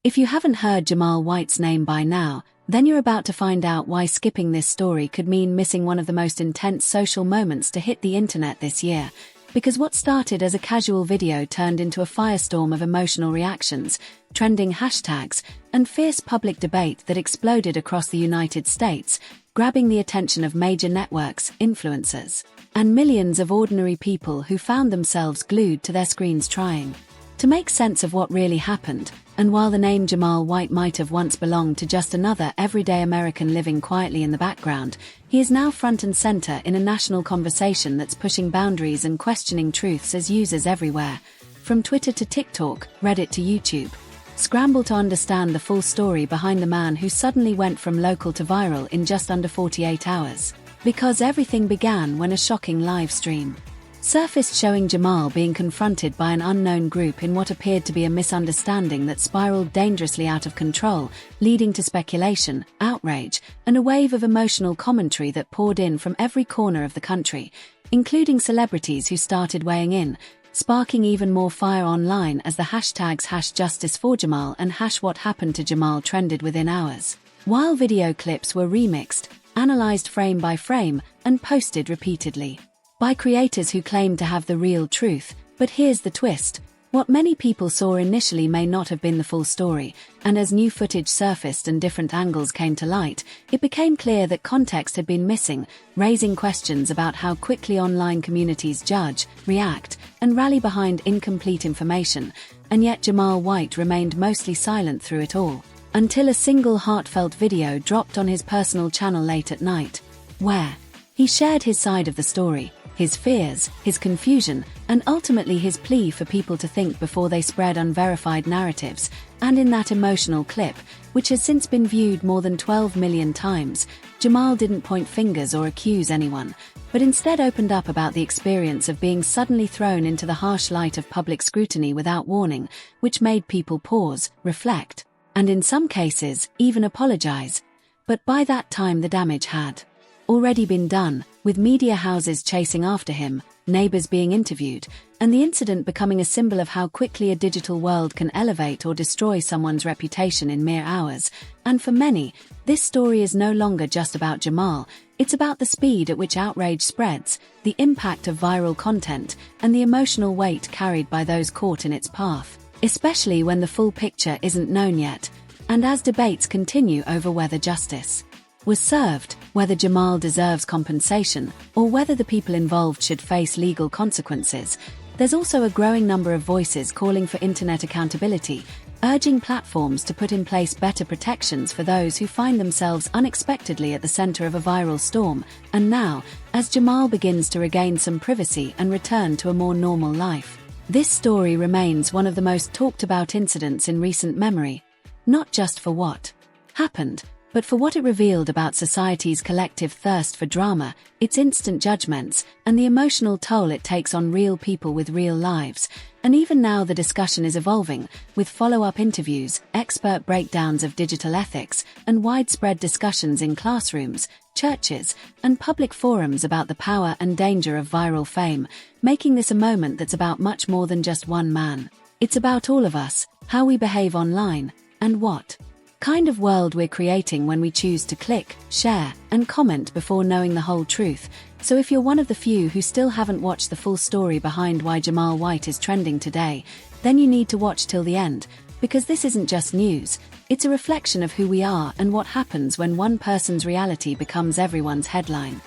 If you haven't heard Jamal White's name by now, then you're about to find out why skipping this story could mean missing one of the most intense social moments to hit the internet this year. Because what started as a casual video turned into a firestorm of emotional reactions, trending hashtags, and fierce public debate that exploded across the United States, grabbing the attention of major networks, influencers, and millions of ordinary people who found themselves glued to their screens trying to make sense of what really happened. And while the name Jamal White might have once belonged to just another everyday American living quietly in the background, he is now front and center in a national conversation that's pushing boundaries and questioning truths as users everywhere, from Twitter to TikTok, Reddit to YouTube, scramble to understand the full story behind the man who suddenly went from local to viral in just under 48 hours. Because everything began when a shocking live stream surfaced showing Jamal being confronted by an unknown group in what appeared to be a misunderstanding that spiraled dangerously out of control, leading to speculation, outrage, and a wave of emotional commentary that poured in from every corner of the country, including celebrities who started weighing in, sparking even more fire online as the hashtags #JusticeForJamal and #WhatHappenedToJamal trended within hours. While video clips were remixed, analyzed frame by frame, and posted repeatedly by creators who claimed to have the real truth. But here's the twist. What many people saw initially may not have been the full story, and as new footage surfaced and different angles came to light, it became clear that context had been missing, raising questions about how quickly online communities judge, react, and rally behind incomplete information. And yet Jamal White remained mostly silent through it all, until a single heartfelt video dropped on his personal channel late at night, where he shared his side of the story, his fears, his confusion, and ultimately his plea for people to think before they spread unverified narratives. And in that emotional clip, which has since been viewed more than 12 million times, Jamal didn't point fingers or accuse anyone, but instead opened up about the experience of being suddenly thrown into the harsh light of public scrutiny without warning, which made people pause, reflect, and in some cases, even apologize. But by that time the damage had already been done, with media houses chasing after him, neighbors being interviewed, and the incident becoming a symbol of how quickly a digital world can elevate or destroy someone's reputation in mere hours. And for many, this story is no longer just about Jamal, it's about the speed at which outrage spreads, the impact of viral content, and the emotional weight carried by those caught in its path, especially when the full picture isn't known yet. And as debates continue over whether justice was served, whether Jamal deserves compensation, or whether the people involved should face legal consequences, there's also a growing number of voices calling for internet accountability, urging platforms to put in place better protections for those who find themselves unexpectedly at the center of a viral storm. And now, as Jamal begins to regain some privacy and return to a more normal life, this story remains one of the most talked about incidents in recent memory, not just for what happened, but for what it revealed about society's collective thirst for drama, its instant judgments, and the emotional toll it takes on real people with real lives. And even now the discussion is evolving, with follow-up interviews, expert breakdowns of digital ethics, and widespread discussions in classrooms, churches, and public forums about the power and danger of viral fame, making this a moment that's about much more than just one man. It's about all of us, how we behave online, and what kind of world we're creating when we choose to click, share, and comment before knowing the whole truth. So if you're one of the few who still haven't watched the full story behind why Jamal White is trending today, then you need to watch till the end, because this isn't just news, it's a reflection of who we are and what happens when one person's reality becomes everyone's headline.